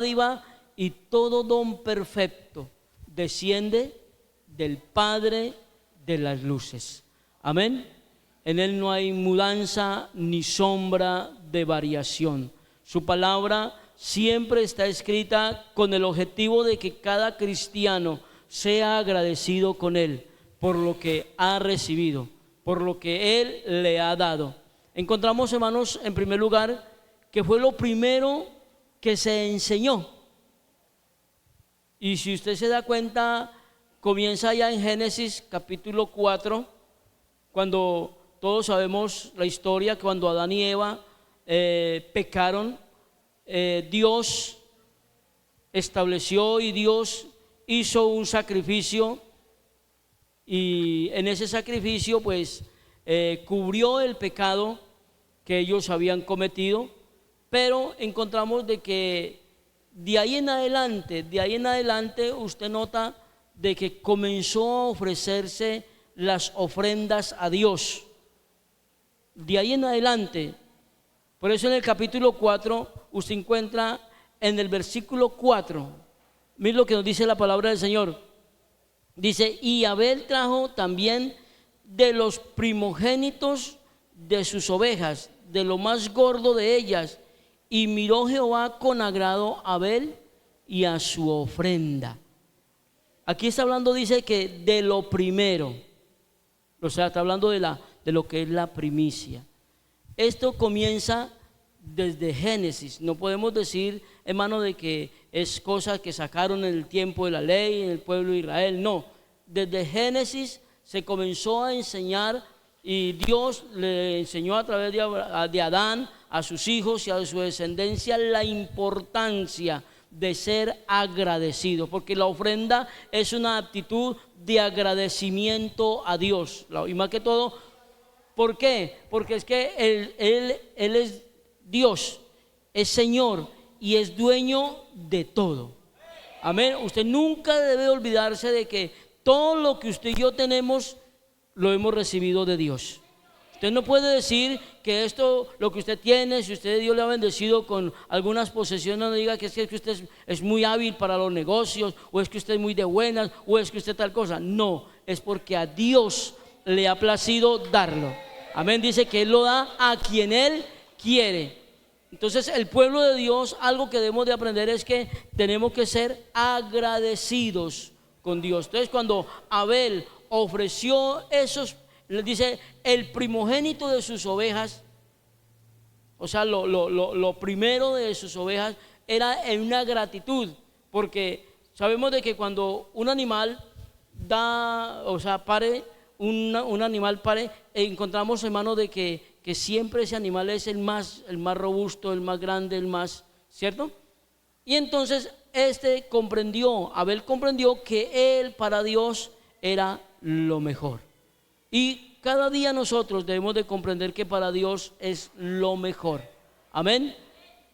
dádiva y todo don perfecto desciende del Padre de las luces. Amén. En Él no hay mudanza ni sombra de variación. Su palabra siempre está escrita con el objetivo de que cada cristiano sea agradecido con Él por lo que ha recibido, por lo que Él le ha dado. Encontramos, hermanos, en primer lugar, que fue lo primero que se enseñó. Y si usted se da cuenta, comienza ya en Génesis capítulo 4, cuando todos sabemos la historia, cuando Adán y Eva pecaron, Dios estableció y Dios hizo un sacrificio, y en ese sacrificio pues cubrió el pecado que ellos habían cometido. Pero encontramos de que de ahí en adelante usted nota de que comenzó a ofrecerse las ofrendas a Dios. De ahí en adelante. Por eso en el capítulo 4 usted encuentra en el versículo 4, mire lo que nos dice la palabra del Señor. Dice: y Abel trajo también de los primogénitos de sus ovejas, de lo más gordo de ellas, y miró Jehová con agrado a Abel y a su ofrenda. Aquí está hablando, dice que de lo primero, o sea, está hablando de lo que es la primicia. Esto comienza desde Génesis. No podemos decir, hermano, de que es cosa que sacaron en el tiempo de la ley, en el pueblo de Israel. No, desde Génesis se comenzó a enseñar, y Dios le enseñó a través de Adán a sus hijos y a su descendencia la importancia de ser agradecido, porque la ofrenda es una actitud de agradecimiento a Dios. Y más que todo, ¿por qué? Porque es que Él es Dios, es Señor y es dueño de todo. Amén. Usted nunca debe olvidarse de que todo lo que usted y yo tenemos lo hemos recibido de Dios. Usted no puede decir que esto, lo que usted tiene, si usted Dios le ha bendecido con algunas posesiones, no diga que es que usted es muy hábil para los negocios, o es que usted es muy de buenas, o es que usted tal cosa. No, es porque a Dios le ha placido darlo. Amén. Dice que Él lo da a quien Él quiere. Entonces el pueblo de Dios, algo que debemos de aprender es que tenemos que ser agradecidos con Dios. Entonces cuando Abel ofreció esos, le dice, el primogénito de sus ovejas, o sea, lo primero de sus ovejas, era en una gratitud, porque sabemos de que cuando un animal da, o sea, pare, un animal pare, encontramos, hermano, de que siempre ese animal es el más robusto, el más grande, el más, ¿cierto? Y entonces Abel comprendió que él para Dios era lo mejor. Y cada día nosotros debemos de comprender que para Dios es lo mejor. Amén.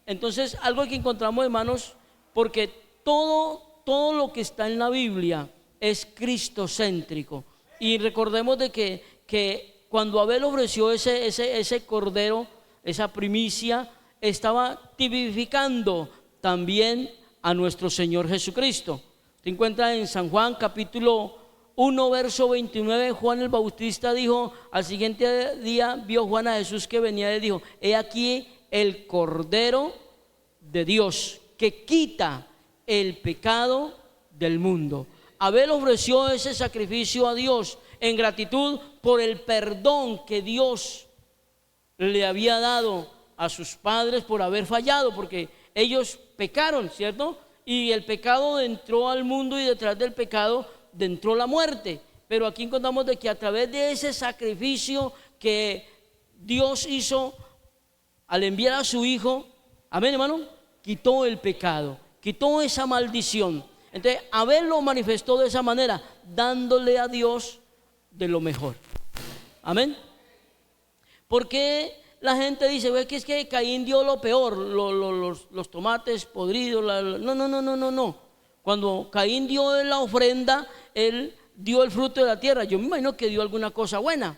Entonces, algo que encontramos, hermanos, porque todo lo que está en la Biblia es cristocéntrico. Y recordemos de que cuando Abel ofreció ese cordero, esa primicia, estaba tipificando también a nuestro Señor Jesucristo. Se encuentra en San Juan capítulo 1 verso 29, Juan el Bautista dijo: al siguiente día vio Juan a Jesús que venía y dijo: he aquí el Cordero de Dios que quita el pecado del mundo. Abel ofreció ese sacrificio a Dios en gratitud por el perdón que Dios le había dado a sus padres por haber fallado, porque ellos pecaron, ¿cierto? Y el pecado entró al mundo, y detrás del pecado entró la muerte. Pero aquí encontramos de que a través de ese sacrificio que Dios hizo al enviar a su Hijo, amén, hermano, quitó el pecado, quitó esa maldición. Entonces Abel lo manifestó de esa manera, dándole a Dios de lo mejor. Amén. Porque la gente dice, es que Caín dio lo peor, los tomates podridos, no. Cuando Caín dio la ofrenda, él dio el fruto de la tierra. Yo me imagino que dio alguna cosa buena,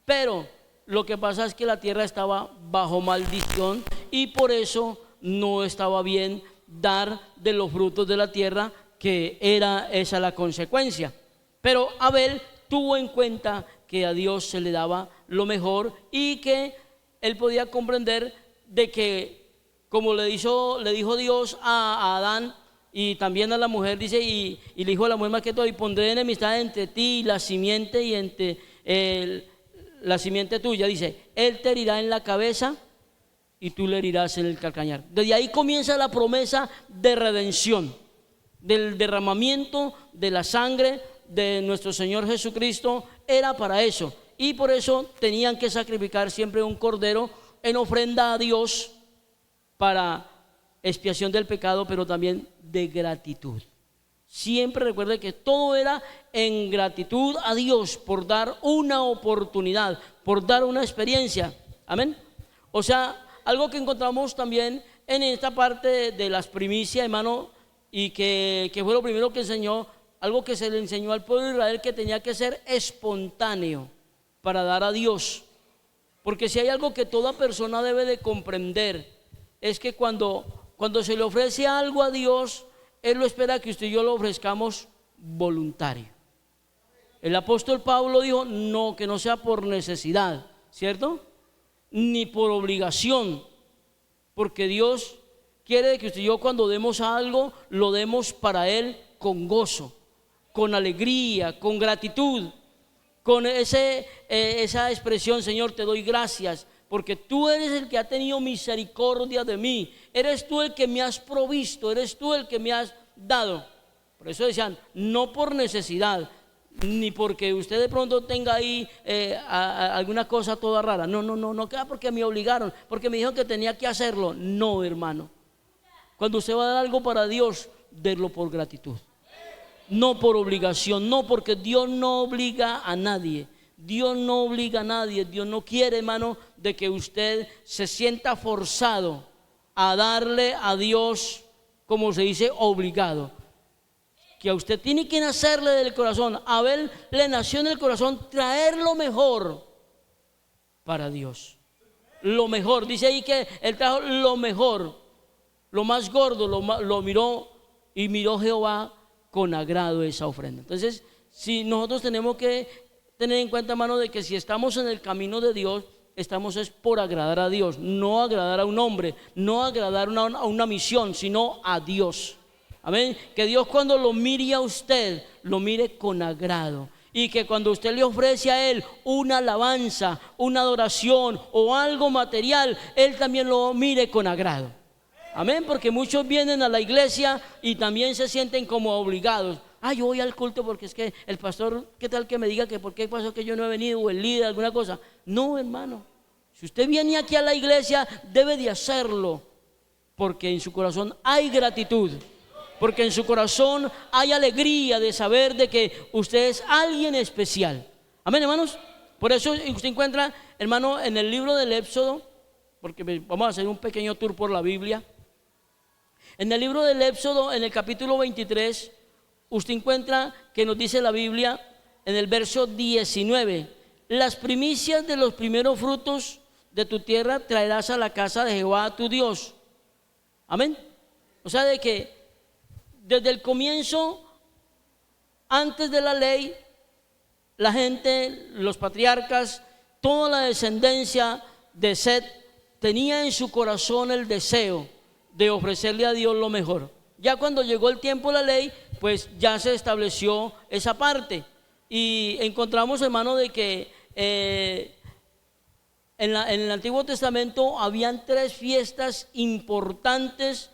pero lo que pasa es que la tierra estaba bajo maldición, y por eso no estaba bien dar de los frutos de la tierra, que era esa la consecuencia. Pero Abel tuvo en cuenta que a Dios se le daba lo mejor y que él podía comprender de que, como le dijo Dios a Adán y también a la mujer, dice, y le dijo a la mujer más que todo: y pondré enemistad entre ti y la simiente, y entre la simiente tuya. Dice, él te herirá en la cabeza y tú le herirás en el calcañar. Desde ahí comienza la promesa de redención, del derramamiento de la sangre de nuestro Señor Jesucristo. Era para eso, y por eso tenían que sacrificar siempre un cordero en ofrenda a Dios para expiación del pecado, pero también de gratitud. Siempre recuerde que todo era en gratitud a Dios por dar una oportunidad, por dar una experiencia. Amén. O sea, algo que encontramos también en esta parte de las primicias, hermano, y que fue lo primero que enseñó, algo que se le enseñó al pueblo de Israel, que tenía que ser espontáneo para dar a Dios. Porque si hay algo que toda persona debe de comprender, es que cuando se le ofrece algo a Dios, Él lo espera que usted y yo lo ofrezcamos voluntario. El apóstol Pablo dijo, no, que no sea por necesidad, ¿cierto? Ni por obligación, porque Dios quiere que usted y yo, cuando demos algo, lo demos para Él con gozo, con alegría, con gratitud, con esa expresión: Señor, te doy gracias, porque tú eres el que ha tenido misericordia de mí, eres tú el que me has provisto, eres tú el que me has dado. Por eso decían, no por necesidad, ni porque usted de pronto tenga ahí alguna cosa toda rara. No queda porque me obligaron, porque me dijeron que tenía que hacerlo. No, hermano. Cuando usted va a dar algo para Dios, délo por gratitud, no por obligación, no, porque Dios no obliga a nadie. Dios no obliga a nadie. Dios no quiere, hermano, de que usted se sienta forzado a darle a Dios, como se dice, obligado. Que a usted tiene que nacerle del corazón. A Abel le nació en el corazón traer lo mejor para Dios. Lo mejor, dice ahí que él trajo lo mejor, lo más gordo, lo miró, y miró Jehová con agrado esa ofrenda. Entonces, si nosotros tenemos que tener en cuenta, hermano, de que si estamos en el camino de Dios, estamos es por agradar a Dios, no agradar a un hombre, no agradar a una misión, sino a Dios. Amén. Que Dios, cuando lo mire a usted, lo mire con agrado, y que cuando usted le ofrece a Él una alabanza, una adoración o algo material, Él también lo mire con agrado. Amén. Porque muchos vienen a la iglesia y también se sienten como obligados. Yo voy al culto porque es que el pastor, ¿qué tal que me diga que por qué pasó que yo no he venido, o el líder, alguna cosa? No, hermano. Si usted viene aquí a la iglesia, debe de hacerlo porque en su corazón hay gratitud, porque en su corazón hay alegría de saber de que usted es alguien especial. Amén, hermanos. Por eso usted encuentra, hermano, en el libro del Éxodo, porque vamos a hacer un pequeño tour por la Biblia. En el libro del Éxodo, en el capítulo 23, usted encuentra que nos dice la Biblia en el verso 19: las primicias de los primeros frutos de tu tierra traerás a la casa de Jehová tu Dios. Amén. O sea, de que desde el comienzo, antes de la ley, la gente, los patriarcas, toda la descendencia de Set tenía en su corazón el deseo de ofrecerle a Dios lo mejor. Ya cuando llegó el tiempo de la ley, pues ya se estableció esa parte, y encontramos, hermano, de que en el Antiguo Testamento habían 3 fiestas importantes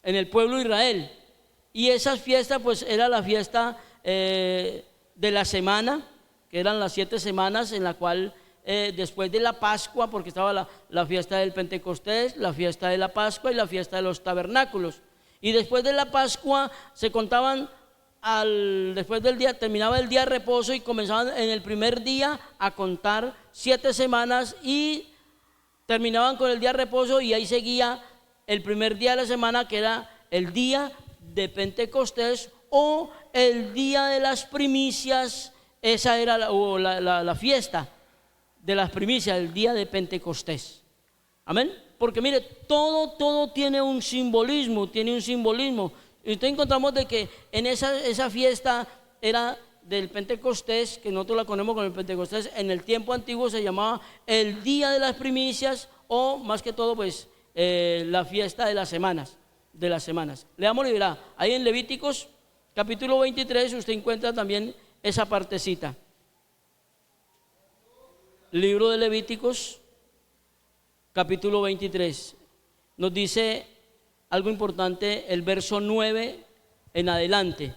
en el pueblo de Israel, y esas fiestas pues era la fiesta de la semana, que eran las 7 semanas, en la cual después de la Pascua, porque estaba la fiesta del Pentecostés, la fiesta de la Pascua y la fiesta de los tabernáculos. Y después de la Pascua se contaban, después del día, terminaba el día de reposo y comenzaban en el primer día a contar 7 semanas y terminaban con el día de reposo, y ahí seguía el primer día de la semana, que era el día de Pentecostés o el día de las primicias. Esa era la fiesta de las primicias, el día de Pentecostés. Amén. porque mire, todo tiene un simbolismo, tiene un simbolismo. Y entonces encontramos de que en esa fiesta era del Pentecostés, que nosotros la conocemos con el Pentecostés, en el tiempo antiguo se llamaba el Día de las Primicias, o más que todo pues la fiesta de las semanas. Leamos y verá, ahí en Levíticos capítulo 23 usted encuentra también esa partecita. Libro de Levíticos capítulo 23 nos dice algo importante, el verso 9 en adelante.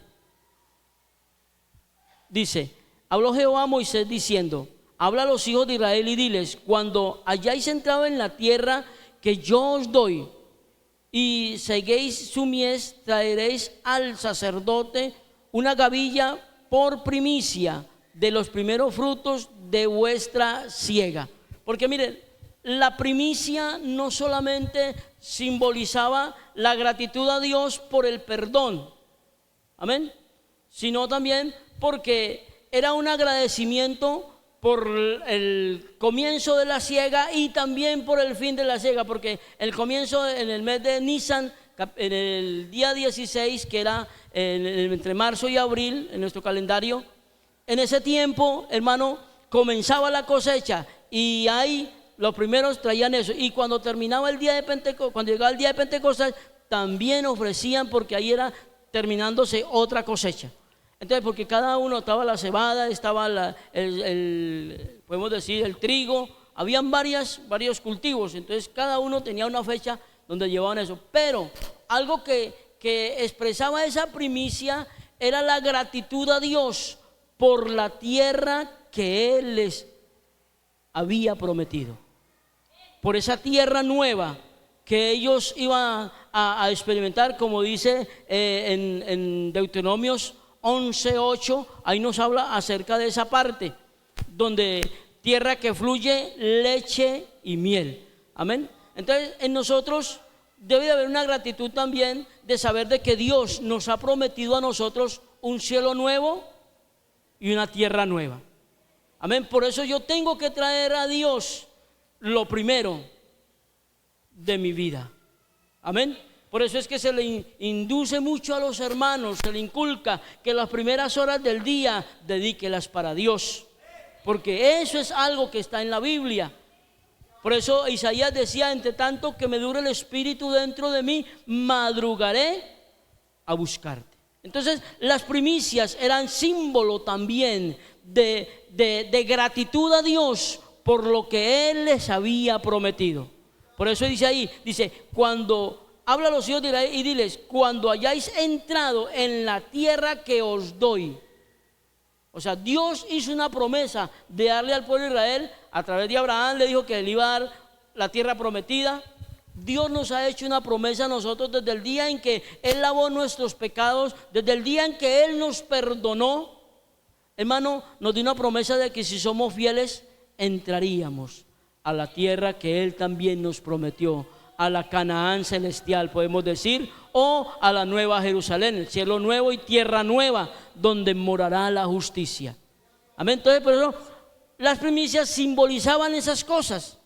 Dice: habló Jehová a Moisés diciendo: habla a los hijos de Israel y diles, cuando hayáis entrado en la tierra que yo os doy y seguéis su mies, traeréis al sacerdote una gavilla por primicia de los primeros frutos de vuestra siega. Porque miren, la primicia no solamente simbolizaba la gratitud a Dios por el perdón, amén, sino también porque era un agradecimiento por el comienzo de la siega y también por el fin de la siega, porque el comienzo en el mes de Nisan, en el día 16, que era entre marzo y abril en nuestro calendario, en ese tiempo, hermano, comenzaba la cosecha y ahí los primeros traían eso, y cuando terminaba el día de Pentecostés, cuando llegaba el día de Pentecostés, también ofrecían, porque ahí era terminándose otra cosecha. Entonces, porque cada uno estaba la cebada, estaba podemos decir el trigo, habían varios cultivos, entonces cada uno tenía una fecha donde llevaban eso. Pero algo que expresaba esa primicia era la gratitud a Dios por la tierra que Él les había prometido, por esa tierra nueva que ellos iban a experimentar, como dice en Deuteronomios 11:8, ahí nos habla acerca de esa parte, donde tierra que fluye leche y miel, amén. Entonces en nosotros debe de haber una gratitud también de saber de que Dios nos ha prometido a nosotros un cielo nuevo y una tierra nueva, amén. Por eso yo tengo que traer a Dios lo primero de mi vida, amén. Por eso es que se le induce mucho a los hermanos, se le inculca que las primeras horas del día dedíquelas para Dios, porque eso es algo que está en la Biblia. Por eso Isaías decía: entre tanto que me dure el espíritu dentro de mí, madrugaré a buscarte. Entonces las primicias eran símbolo también de gratitud a Dios por lo que Él les había prometido. Por eso dice ahí, dice, cuando habla a los hijos de Israel y diles, cuando hayáis entrado en la tierra que os doy. O sea, Dios hizo una promesa de darle al pueblo de Israel, a través de Abraham le dijo que él iba a dar la tierra prometida. Dios nos ha hecho una promesa a nosotros desde el día en que Él lavó nuestros pecados, desde el día en que Él nos perdonó, hermano, nos dio una promesa de que si somos fieles entraríamos a la tierra que Él también nos prometió, a la Canaán celestial, podemos decir, o a la nueva Jerusalén, el cielo nuevo y tierra nueva, donde morará la justicia. Amén. Entonces, por eso las primicias simbolizaban esas cosas,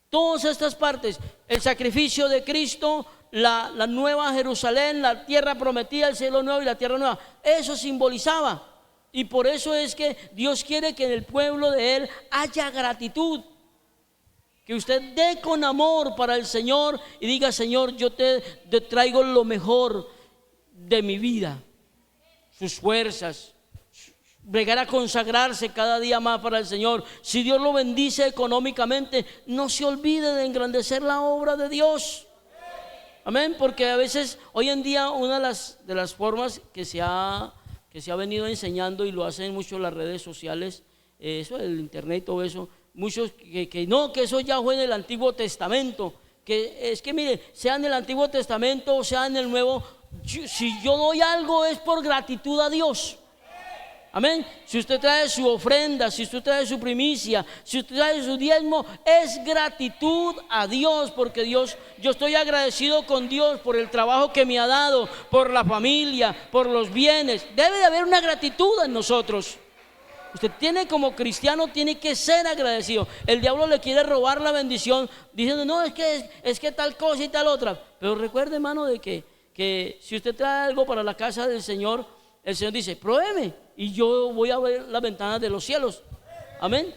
todas estas partes: el sacrificio de Cristo, la nueva Jerusalén, la tierra prometida, el cielo nuevo y la tierra nueva. Eso simbolizaba, y por eso es que Dios quiere que en el pueblo de Él haya gratitud, que usted dé con amor para el Señor y diga: Señor, yo te traigo lo mejor de mi vida, sus fuerzas, llegar a consagrarse cada día más para el Señor. Si Dios lo bendice económicamente, no se olvide de engrandecer la obra de Dios, amén. Porque a veces, hoy en día, una de las formas que se ha venido enseñando, y lo hacen mucho las redes sociales, eso, el internet, todo eso, muchos que eso ya fue en el Antiguo Testamento, que es que mire, sea en el Antiguo Testamento o sea en el Nuevo, si yo doy algo es por gratitud a Dios, amén. Si usted trae su ofrenda, si usted trae su primicia, si usted trae su diezmo, es gratitud a Dios, porque Dios, yo estoy agradecido con Dios por el trabajo que me ha dado, por la familia, por los bienes. Debe de haber una gratitud en nosotros. Usted tiene como cristiano, tiene que ser agradecido. El diablo le quiere robar la bendición diciendo, no, es que tal cosa y tal otra. Pero recuerde, hermano, de que si usted trae algo para la casa del Señor, el Señor dice, pruébeme y yo voy a ver las ventanas de los cielos. Amén.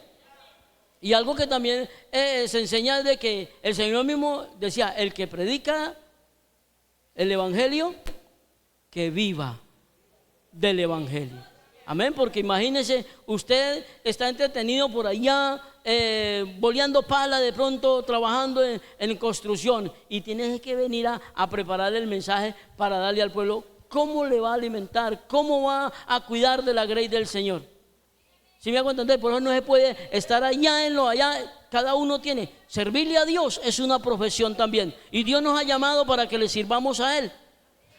Y algo que también se enseña es de que el Señor mismo decía, el que predica el evangelio, que viva del evangelio. Amén, porque imagínese, usted está entretenido por allá, boleando pala, de pronto trabajando en construcción, y tiene que venir a preparar el mensaje para darle al pueblo cómo le va a alimentar, cómo va a cuidar de la grey del Señor. ¿Sí me hago entender? Por eso no se puede estar allá en lo allá. Cada uno tiene, servirle a Dios es una profesión también, y Dios nos ha llamado para que le sirvamos a Él.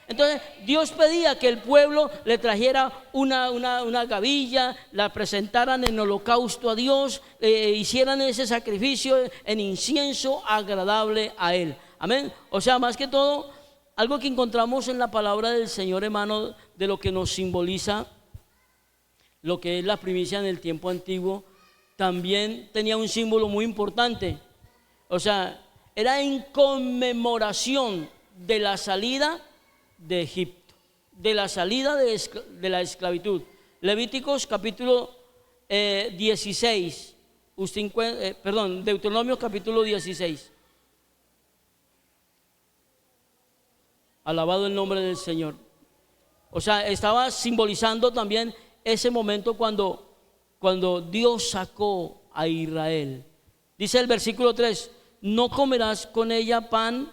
Entonces Dios pedía que el pueblo le trajera una gavilla, la presentaran en holocausto a Dios, hicieran ese sacrificio en incienso agradable a Él. Amén. O sea, más que todo, algo que encontramos en la palabra del Señor, hermano, de lo que nos simboliza lo que es la primicia en el tiempo antiguo, también tenía un símbolo muy importante. O sea, era en conmemoración de la salida de Egipto, de la salida de la esclavitud. Levíticos capítulo 16, Deuteronomio capítulo 16. Alabado el nombre del Señor. O sea, estaba simbolizando también ese momento cuando Dios sacó a Israel. Dice el versículo 3, no comerás con ella pan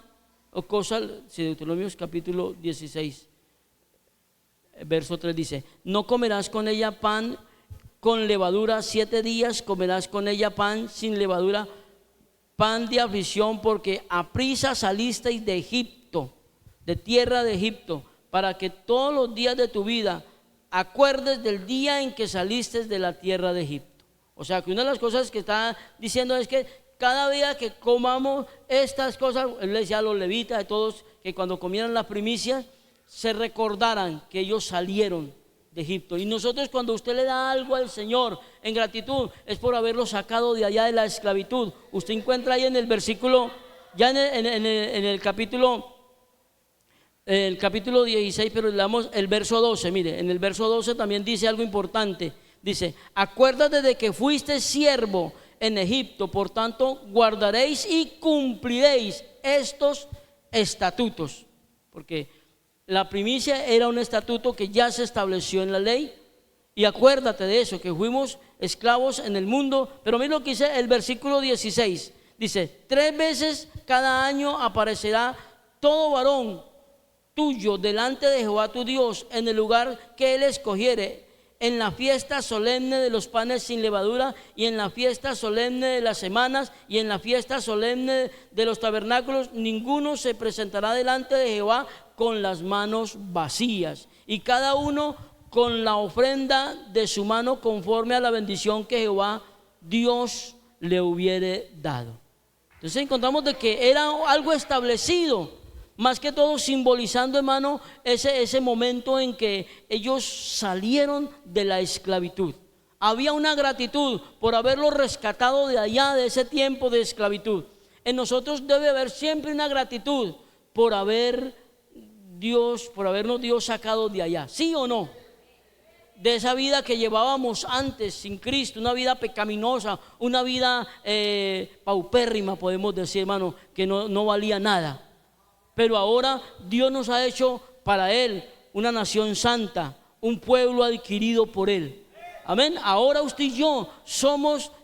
o cosa, si Deuteronomio capítulo 16, verso 3 dice, no comerás con ella pan con levadura, 7 días comerás con ella pan sin levadura, pan de aflicción, porque aprisa salisteis de Egipto, de tierra de Egipto, para que todos los días de tu vida acuerdes del día en que saliste de la tierra de Egipto. O sea, que una de las cosas que está diciendo es que cada día que comamos estas cosas, él le decía a los levitas, a todos, que cuando comieran las primicias, se recordaran que ellos salieron de Egipto. Y nosotros, cuando usted le da algo al Señor en gratitud, es por haberlo sacado de allá de la esclavitud. Usted encuentra ahí en el versículo, ya en el capítulo 16, pero le damos el verso 12. Mire, en el verso 12 también dice algo importante. Dice, acuérdate de que fuiste siervo en Egipto, por tanto guardaréis y cumpliréis estos estatutos. Porque la primicia era un estatuto que ya se estableció en la ley. Y acuérdate de eso, que fuimos esclavos en el mundo. Pero mira lo que dice el versículo 16. Dice, 3 veces cada año aparecerá todo varón tuyo delante de Jehová tu Dios en el lugar que él escogiere, en la fiesta solemne de los panes sin levadura, y en la fiesta solemne de las semanas, y en la fiesta solemne de los tabernáculos. Ninguno se presentará delante de Jehová con las manos vacías, y cada uno con la ofrenda de su mano conforme a la bendición que Jehová Dios le hubiere dado. Entonces encontramos de que era algo establecido, más que todo simbolizando, hermano, ese momento en que ellos salieron de la esclavitud. Había una gratitud por haberlos rescatado de allá, de ese tiempo de esclavitud. En nosotros debe haber siempre una gratitud por habernos Dios sacado de allá. ¿Sí o no? De esa vida que llevábamos antes sin Cristo, una vida pecaminosa, una vida paupérrima, podemos decir, hermano, que no valía nada. Pero ahora Dios nos ha hecho para Él una nación santa, un pueblo adquirido por Él. Amén. Ahora usted y yo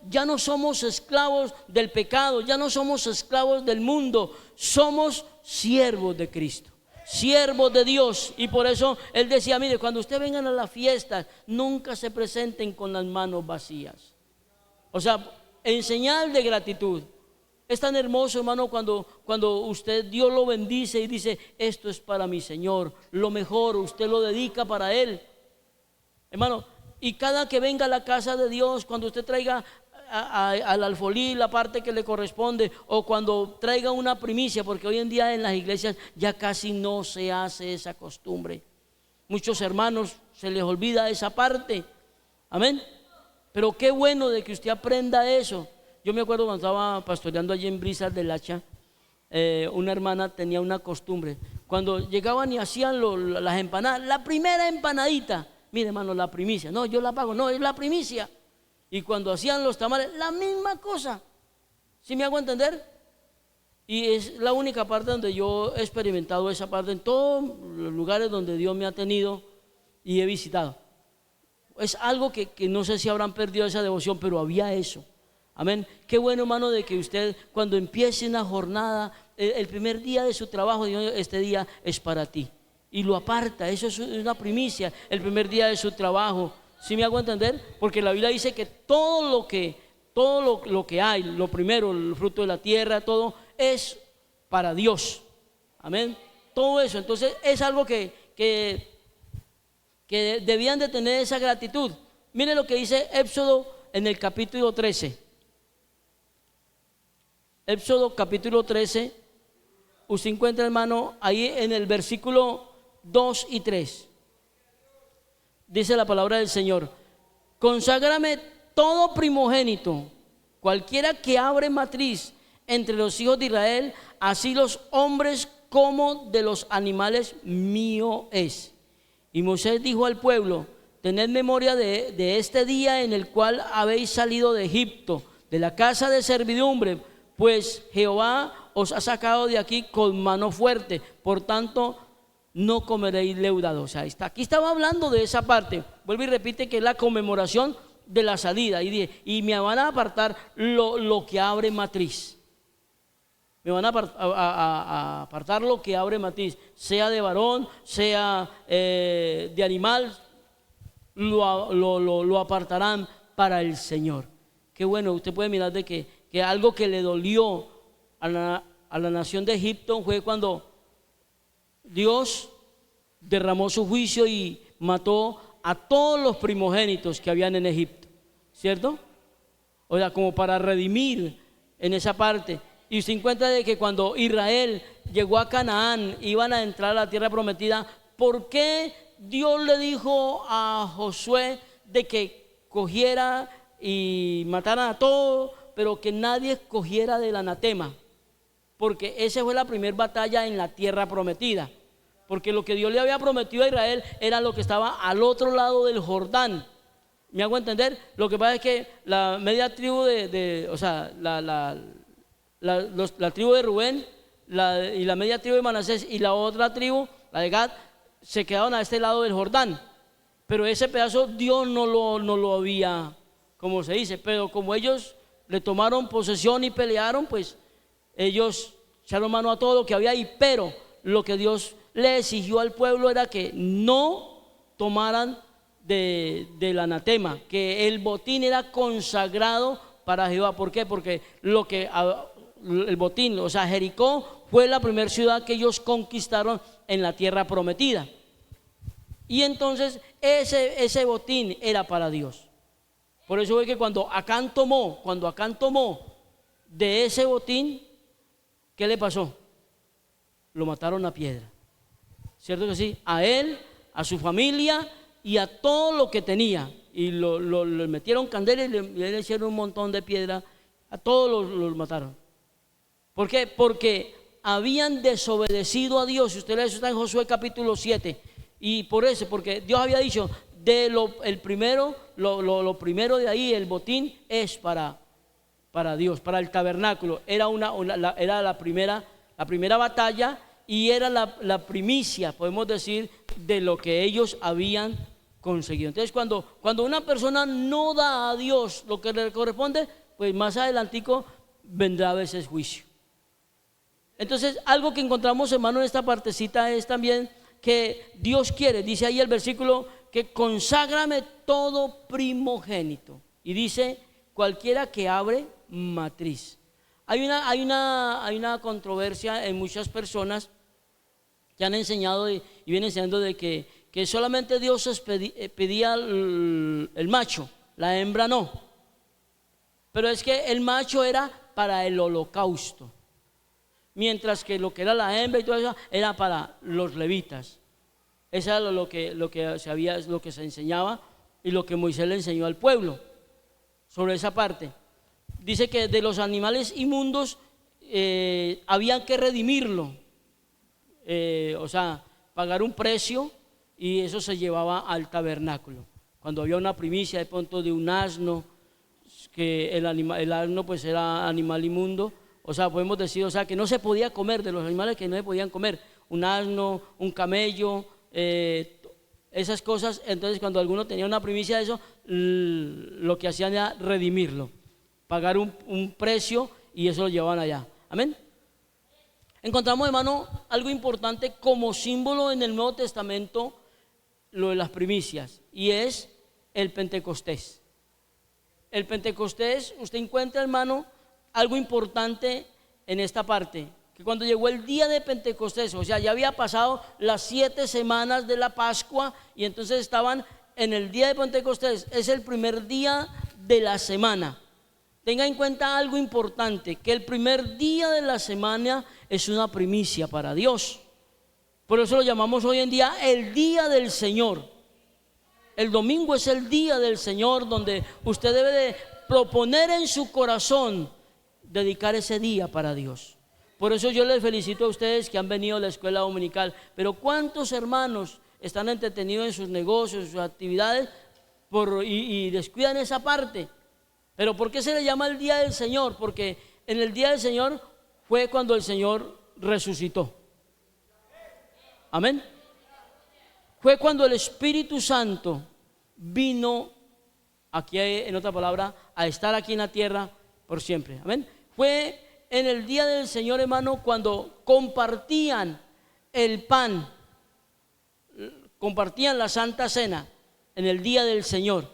ya no somos esclavos del pecado, ya no somos esclavos del mundo, somos siervos de Cristo, siervos de Dios. Y por eso Él decía, mire, cuando ustedes vengan a las fiestas, nunca se presenten con las manos vacías. O sea, en señal de gratitud. Es tan hermoso, hermano, cuando usted, Dios lo bendice y dice, esto es para mi Señor, lo mejor, usted lo dedica para Él. Hermano, y cada que venga a la casa de Dios, cuando usted traiga al alfolí la parte que le corresponde, o cuando traiga una primicia, porque hoy en día en las iglesias ya casi no se hace esa costumbre. Muchos hermanos se les olvida esa parte. Amén. Pero qué bueno de que usted aprenda eso. Yo me acuerdo cuando estaba pastoreando allí en Brisas del Hacha, una hermana tenía una costumbre. Cuando llegaban y hacían las empanadas, la primera empanadita, mire hermano, la primicia, no, yo la pago, no, es la primicia. Y cuando hacían los tamales, la misma cosa. ¿Sí me hago entender? Y es la única parte donde yo he experimentado esa parte, en todos los lugares donde Dios me ha tenido y he visitado. Es algo que no sé si habrán perdido esa devoción, pero había eso. Amén. Qué bueno, hermano, de que usted cuando empiece una jornada, el primer día de su trabajo, Dios, este día es para ti. Y lo aparta, eso es una primicia, el primer día de su trabajo. ¿Sí me hago entender? Porque la Biblia dice que todo lo que hay, lo primero, el fruto de la tierra, todo es para Dios. Amén. Todo eso, entonces es algo que debían de tener esa gratitud. Miren lo que dice Éxodo en el capítulo 13. Éxodo capítulo 13, usted encuentra, hermano, ahí en el versículo 2 y 3. Dice la palabra del Señor: conságrame todo primogénito, cualquiera que abre matriz entre los hijos de Israel, así los hombres como de los animales, mío es. Y Moisés dijo al pueblo: tened memoria de este día en el cual habéis salido de Egipto, de la casa de servidumbre, pues Jehová os ha sacado de aquí con mano fuerte, por tanto no comeréis leudado. O sea, aquí estaba hablando de esa parte. Vuelve y repite que es la conmemoración de la salida. Y me van a apartar lo que abre matriz. Me van a apartar lo que abre matriz, sea de varón, sea de animal, lo apartarán para el Señor. Qué bueno, usted puede mirar de que algo que le dolió a la nación de Egipto fue cuando Dios derramó su juicio y mató a todos los primogénitos que habían en Egipto, ¿cierto? O sea, como para redimir en esa parte. Y se encuentra de que cuando Israel llegó a Canaán, iban a entrar a la tierra prometida, ¿por qué Dios le dijo a Josué de que cogiera y mataran a todos, pero que nadie escogiera del anatema? Porque esa fue la primera batalla en la tierra prometida. Porque lo que Dios le había prometido a Israel era lo que estaba al otro lado del Jordán. ¿Me hago entender? Lo que pasa es que la media tribu o sea, la tribu de Rubén y la media tribu de Manasés y la otra tribu, la de Gad, se quedaron a este lado del Jordán. Pero ese pedazo Dios no lo había, como se dice, pero como ellos le tomaron posesión y pelearon, pues ellos echaron mano a todo lo que había ahí. Pero lo que Dios le exigió al pueblo era que no tomaran del anatema, que el botín era consagrado para Jehová. ¿Por qué? Porque el botín, o sea, Jericó fue la primera ciudad que ellos conquistaron en la tierra prometida. Y entonces ese botín era para Dios. Por eso fue que cuando Acán tomó de ese botín, ¿qué le pasó? Lo mataron a piedra. ¿Cierto que sí? A él, a su familia y a todo lo que tenía. Y lo metieron candela y le hicieron un montón de piedra. A todos los mataron. ¿Por qué? Porque habían desobedecido a Dios. Si usted lee eso, está en Josué capítulo 7. Y por eso, porque Dios había dicho, lo primero de ahí, el botín, es para Dios, para el tabernáculo. Era la primera batalla y era la primicia, podemos decir, de lo que ellos habían conseguido. Entonces, cuando una persona no da a Dios lo que le corresponde, pues más adelantico vendrá a veces juicio. Entonces, algo que encontramos, hermano, en esta partecita es también que Dios quiere, dice ahí el versículo, que conságrame todo primogénito. Y dice, cualquiera que abre matriz. Hay una controversia en muchas personas que han enseñado y vienen enseñando de que solamente Dios pedía el macho, la hembra no. Pero es que el macho era para el holocausto, mientras que lo que era la hembra y todo eso era para los levitas. Eso era lo que se enseñaba y lo que Moisés le enseñó al pueblo. sobre esa parte. Dice que de los animales inmundos habían que redimirlo, o sea, pagar un precio, y eso se llevaba al tabernáculo. Cuando había una primicia de pronto de un asno, que el asno pues era animal inmundo, o sea, podemos decir, o sea, que no se podía comer, de los animales que no se podían comer, un asno, un camello, esas cosas. Entonces cuando alguno tenía una primicia de eso, lo que hacían era redimirlo, pagar un precio, y eso lo llevaban allá. Amén. Encontramos, hermano, algo importante como símbolo en el Nuevo Testamento, lo de las primicias, y es el Pentecostés. El Pentecostés, usted encuentra, hermano, algo importante en esta parte, que cuando llegó el día de Pentecostés, o sea, ya había pasado las 7 semanas de la Pascua, y entonces estaban en el día de Pentecostés. Es el primer día de la semana. Tenga en cuenta algo importante, que el primer día de la semana es una primicia para Dios. Por eso lo llamamos hoy en día el día del Señor. El domingo es el día del Señor, donde usted debe de proponer en su corazón dedicar ese día para Dios. Por eso yo les felicito a ustedes que han venido a la escuela dominical. Pero ¿cuántos hermanos están entretenidos en sus negocios, en sus actividades, y descuidan esa parte? Pero ¿por qué se le llama el día del Señor? Porque en el día del Señor fue cuando el Señor resucitó. Amén. Fue cuando el Espíritu Santo vino aquí, en otra palabra, a estar aquí en la tierra por siempre. Amén. Fue en el día del Señor, hermano, cuando compartían el pan, compartían la Santa Cena en el día del Señor.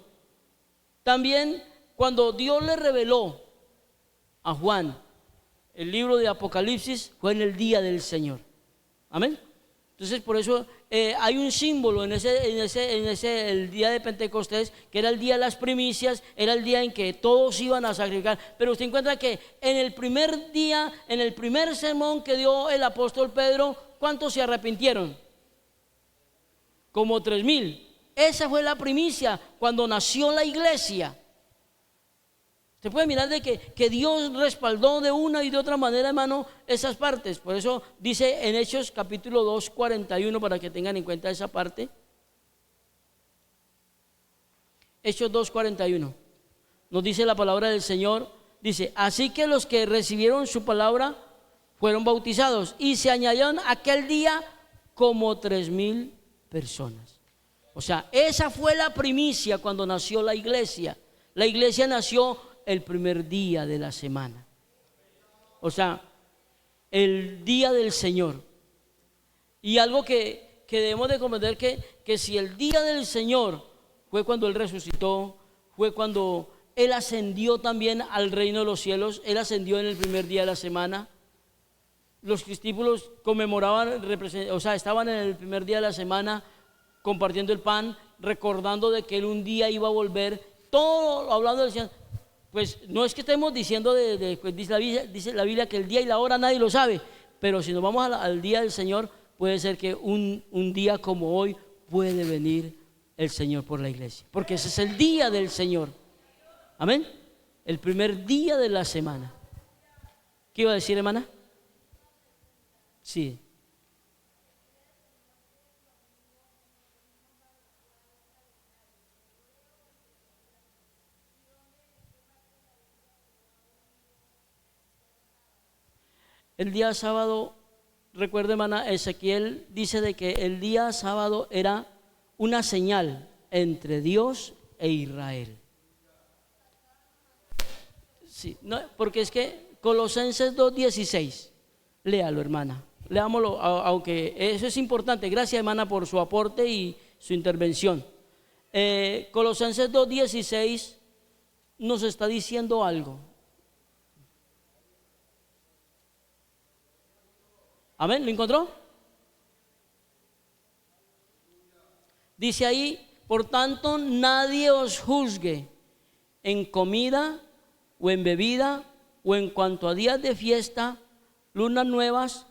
También cuando Dios le reveló a Juan el libro de Apocalipsis, fue en el día del Señor. Amén. Entonces, por eso hay un símbolo en el día de Pentecostés, que era el día de las primicias, era el día en que todos iban a sacrificar. Pero usted encuentra que en el primer día, en el primer sermón que dio el apóstol Pedro, ¿cuántos se arrepintieron? Como 3,000. Esa fue la primicia cuando nació la iglesia. Se puede mirar de que Dios respaldó de una y de otra manera, hermano, esas partes. Por eso dice en Hechos capítulo 2, 41, para que tengan en cuenta esa parte. Hechos 2, 41. Nos dice la palabra del Señor. Dice, así que los que recibieron su palabra fueron bautizados, y se añadieron aquel día como 3,000 personas. O sea, esa fue la primicia cuando nació la iglesia. La iglesia nació el primer día de la semana, o sea, el día del Señor. Y algo que debemos de comprender, que si el día del Señor fue cuando Él resucitó, fue cuando Él ascendió también al reino de los cielos, Él ascendió en el primer día de la semana. Los discípulos conmemoraban, o sea, estaban en el primer día de la semana compartiendo el pan, recordando de que Él un día iba a volver, todo hablando del Señor. Pues no es que estemos diciendo, pues dice la Biblia que el día y la hora nadie lo sabe, pero si nos vamos al día del Señor, puede ser que un día como hoy puede venir el Señor por la iglesia, porque ese es el día del Señor. Amén. El primer día de la semana. ¿Qué iba a decir, hermana? Sí. El día sábado, recuerde, hermana, Ezequiel dice de que el día sábado era una señal entre Dios e Israel. Sí, no, porque es que Colosenses 2:16, léalo, hermana, leámoslo, aunque eso es importante. Gracias, hermana, por su aporte y su intervención. Colosenses 2:16 nos está diciendo algo. Amén, ¿lo encontró? Dice ahí, por tanto, nadie os juzgue en comida o en bebida o en cuanto a días de fiesta, lunas nuevas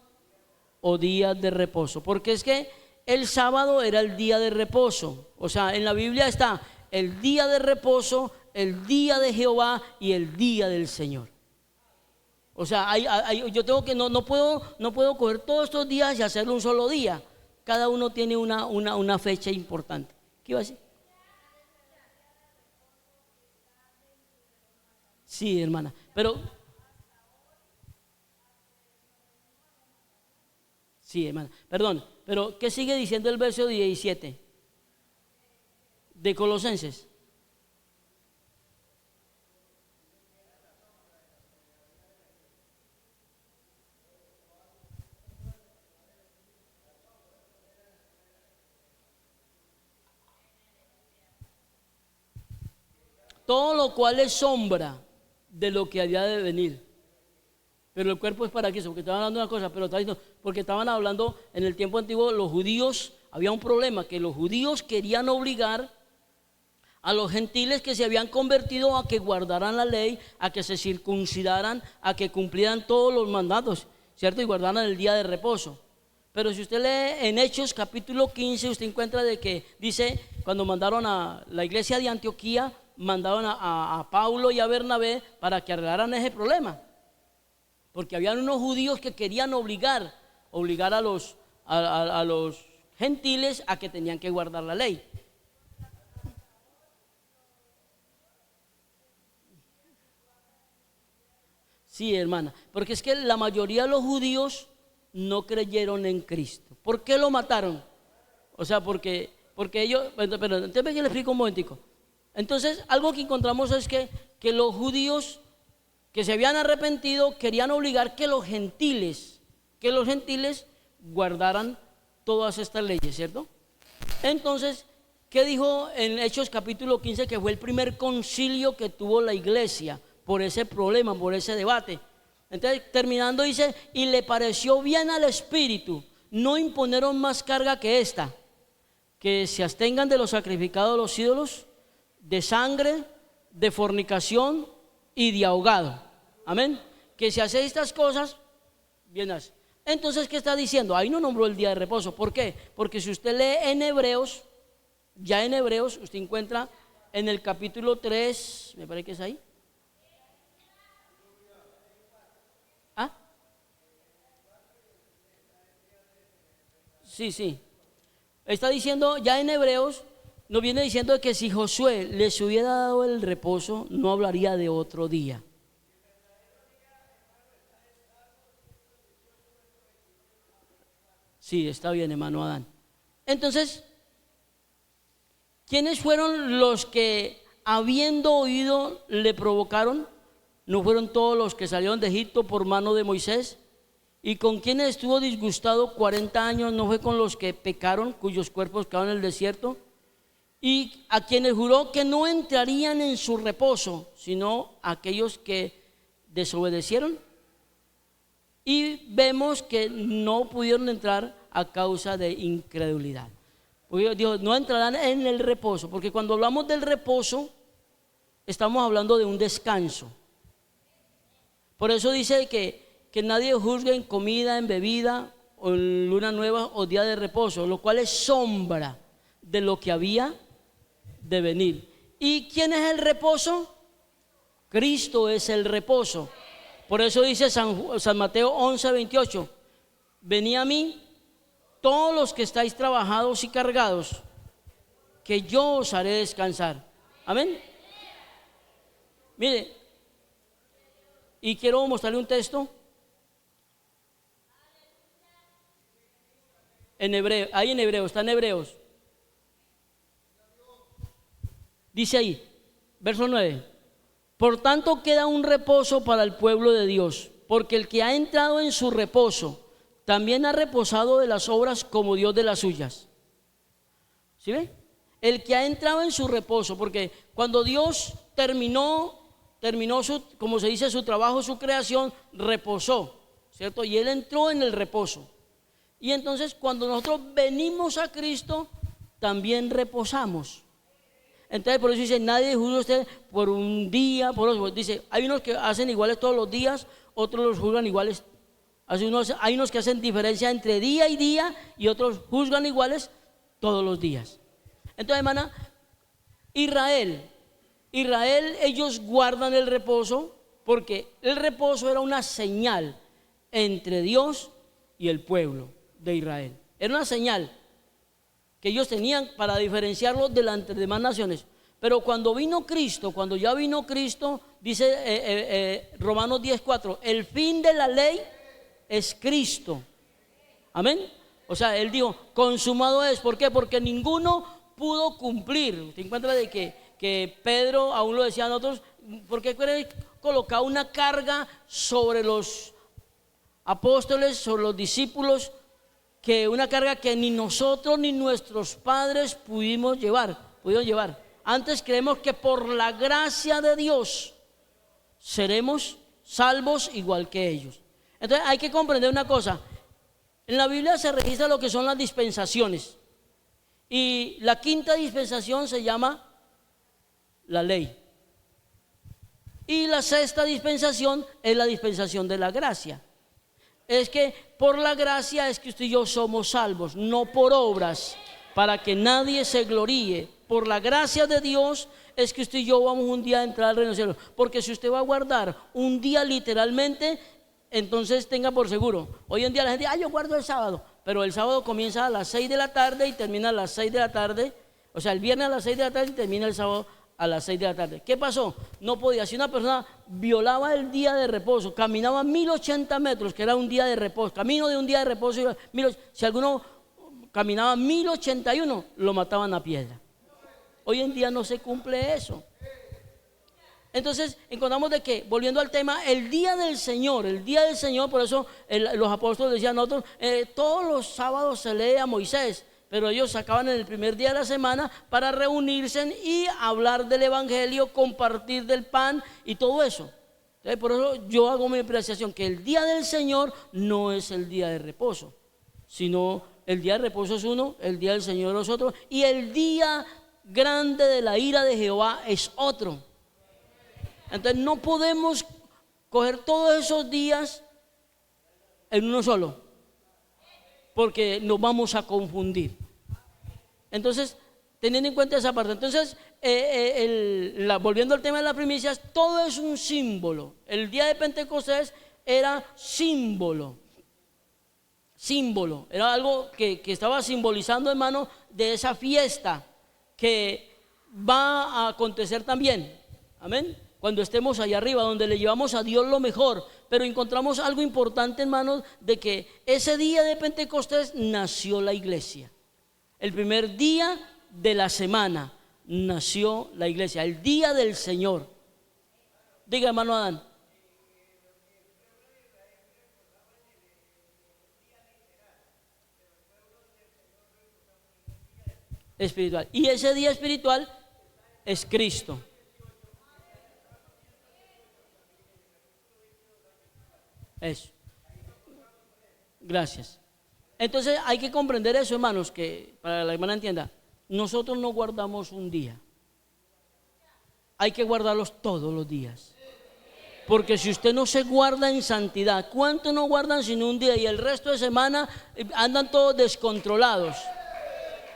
o días de reposo. Porque es que el sábado era el día de reposo. O sea, en la Biblia está el día de reposo, el día de Jehová y el día del Señor. O sea, yo tengo que, no puedo coger todos estos días y hacerlo un solo día. Cada uno tiene una fecha importante. ¿Qué iba a decir? Sí, hermana, pero sí, hermana, perdón, pero ¿qué sigue diciendo el verso 17 de Colosenses? Todo lo cual es sombra de lo que había de venir. Pero el cuerpo es para Cristo, porque estaban hablando de una cosa, pero porque estaban hablando en el tiempo antiguo, los judíos, había un problema, que los judíos querían obligar a los gentiles que se habían convertido a que guardaran la ley, a que se circuncidaran, a que cumplieran todos los mandatos, ¿cierto? Y guardaran el día de reposo. Pero si usted lee en Hechos capítulo 15, usted encuentra de que dice, cuando mandaron a la iglesia de Antioquía, mandaron a Pablo y a Bernabé para que arreglaran ese problema. Porque habían unos judíos que querían obligar a los gentiles a que tenían que guardar la ley. Sí, hermana, porque es que la mayoría de los judíos no creyeron en Cristo. ¿Por qué lo mataron? O sea, porque ellos, pero entonces le explico un momentico. Entonces, algo que encontramos es que los judíos que se habían arrepentido querían obligar que los gentiles guardaran todas estas leyes, ¿cierto? Entonces, ¿qué dijo en Hechos capítulo 15? Que fue el primer concilio que tuvo la iglesia por ese problema, por ese debate. Entonces, terminando dice, y le pareció bien al Espíritu, no imponieron más carga que esta, que se abstengan de los sacrificados a los ídolos, de sangre, de fornicación y de ahogado. Amén. Que si hace estas cosas, bien hace. Entonces, ¿qué está diciendo? Ahí no nombró el día de reposo. ¿Por qué? Porque si usted lee en Hebreos, ya en Hebreos, usted encuentra en el capítulo 3, me parece que es ahí. ¿Ah? Sí. Está diciendo, ya en Hebreos, nos viene diciendo que si Josué les hubiera dado el reposo, no hablaría de otro día. Sí, está bien, hermano Adán. Entonces, ¿quiénes fueron los que, habiendo oído, le provocaron? ¿No fueron todos los que salieron de Egipto por mano de Moisés? ¿Y con quienes estuvo disgustado 40 años? ¿No fue con los que pecaron, cuyos cuerpos quedaron en el desierto? Y a quienes juró que no entrarían en su reposo, sino aquellos que desobedecieron. Y vemos que no pudieron entrar a causa de incredulidad. Porque Dios no entrarán en el reposo, porque cuando hablamos del reposo, estamos hablando de un descanso. Por eso dice que nadie juzgue en comida, en bebida, o en luna nueva o día de reposo, lo cual es sombra de lo que había de venir. ¿Y quién es el reposo? Cristo es el reposo. Por eso dice San Mateo 11:28, venid a mí todos los que estáis trabajados y cargados, que yo os haré descansar. Amén. Mire, y quiero mostrarle un texto en hebreo, ahí en hebreo, está en Hebreos. Dice ahí, verso 9, por tanto queda un reposo para el pueblo de Dios, porque el que ha entrado en su reposo también ha reposado de las obras como Dios de las suyas. ¿Sí ve? El que ha entrado en su reposo, porque cuando Dios terminó su, como se dice, su trabajo, su creación, reposó, ¿cierto? Y Él entró en el reposo. Y entonces cuando nosotros venimos a Cristo, también reposamos. Entonces por eso dice, nadie juzga a usted por un día, por otro. Dice, hay unos que hacen iguales todos los días, otros los juzgan iguales. Hay unos que hacen diferencia entre día y día y otros juzgan iguales todos los días. Entonces, hermana, Israel Israel, ellos guardan el reposo porque el reposo era una señal entre Dios y el pueblo de Israel. Era una señal que ellos tenían para diferenciarlo de las demás naciones. Pero cuando vino Cristo, cuando ya vino Cristo, dice Romanos 10:4, el fin de la ley es Cristo. Amén. O sea, él dijo, consumado es. ¿Por qué? Porque ninguno pudo cumplir. Usted encuentra de que Pedro aún lo decía a nosotros, ¿por qué quiere colocar una carga sobre los apóstoles, sobre los discípulos, que una carga que ni nosotros ni nuestros padres pudieron llevar? Antes creemos que por la gracia de Dios seremos salvos igual que ellos. Entonces hay que comprender una cosa. En la Biblia se registra lo que son las dispensaciones. Y la quinta dispensación se llama la ley. Y la sexta dispensación es la dispensación de la gracia. Es que por la gracia es que usted y yo somos salvos, no por obras, para que nadie se gloríe. Por la gracia de Dios es que usted y yo vamos un día a entrar al reino de los cielos. Porque si usted va a guardar un día literalmente, entonces tenga por seguro. Hoy en día la gente dice, yo guardo el sábado. Pero el sábado comienza a las 6 de la tarde y termina a las 6 de la tarde. O sea, el viernes a las 6 de la tarde y termina el sábado a las 6 de la tarde. ¿Qué pasó? No podía. Si una persona violaba el día de reposo, caminaba 1080 metros, que era un día de reposo, camino de un día de reposo, si alguno caminaba 1081, lo mataban a piedra. Hoy en día no se cumple eso. Entonces encontramos de que, volviendo al tema, el día del Señor, por eso los apóstoles decían nosotros, todos los sábados se lee a Moisés, pero ellos sacaban en el primer día de la semana para reunirse y hablar del evangelio, compartir del pan y todo eso. Entonces, por eso yo hago mi apreciación que el día del Señor no es el día de reposo, sino el día de reposo es uno, el día del Señor es otro, y el día grande de la ira de Jehová es otro. Entonces no podemos coger todos esos días en uno solo, porque nos vamos a confundir. Entonces, teniendo en cuenta esa parte, entonces volviendo al tema de las primicias, todo es un símbolo. El día de Pentecostés era símbolo, era algo que estaba simbolizando, hermano, de esa fiesta que va a acontecer también, amén, cuando estemos allá arriba, donde le llevamos a Dios lo mejor. Pero encontramos algo importante, hermanos, de que ese día de Pentecostés nació la iglesia. El primer día de la semana nació la iglesia, el día del Señor. Diga, hermano Adán. Espiritual. Y ese día espiritual es Cristo. Eso. Gracias. Entonces hay que comprender eso, hermanos, que para que la hermana entienda, nosotros no guardamos un día, hay que guardarlos todos los días. Porque si usted no se guarda en santidad, ¿cuántos no guardan sino un día y el resto de semana andan todos descontrolados?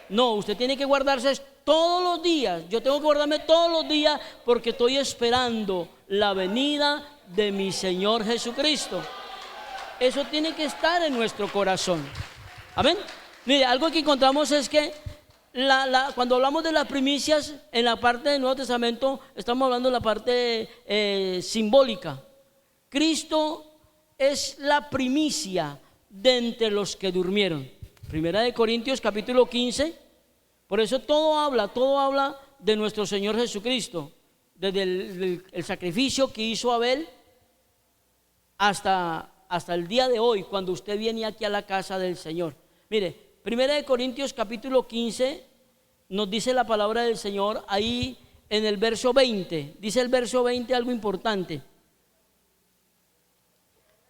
No, usted tiene que guardarse todos los días. Yo tengo que guardarme todos los días porque estoy esperando la venida de mi Señor Jesucristo. Eso tiene que estar en nuestro corazón. Amén. Mire, algo que encontramos es que cuando hablamos de las primicias en la parte del Nuevo Testamento, estamos hablando de la parte simbólica. Cristo es la primicia de entre los que durmieron. Primera de Corintios capítulo 15. Por eso todo habla de nuestro Señor Jesucristo, desde el sacrificio que hizo Abel hasta el día de hoy, cuando usted viene aquí a la casa del Señor. Mire, Primera de Corintios capítulo 15 nos dice la palabra del Señor ahí en el verso 20. Dice el verso 20 algo importante.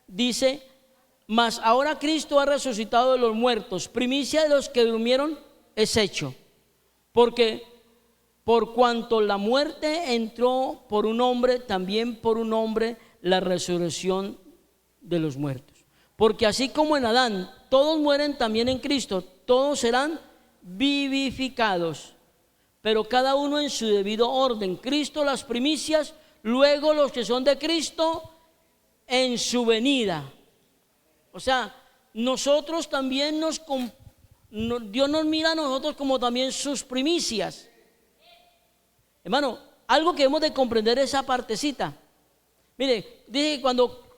Dice, mas ahora Cristo ha resucitado de los muertos, primicia de los que durmieron es hecho. Porque por cuanto la muerte entró por un hombre, también por un hombre la resurrección de los muertos. Porque así como en Adán todos mueren, también en Cristo todos serán vivificados. pero cada uno en su debido orden. Cristo las primicias, luego los que son de Cristo en su venida. O sea, nosotros también Dios nos mira a nosotros como también sus primicias. Hermano, algo que hemos de comprender es esa partecita. Mire, dice que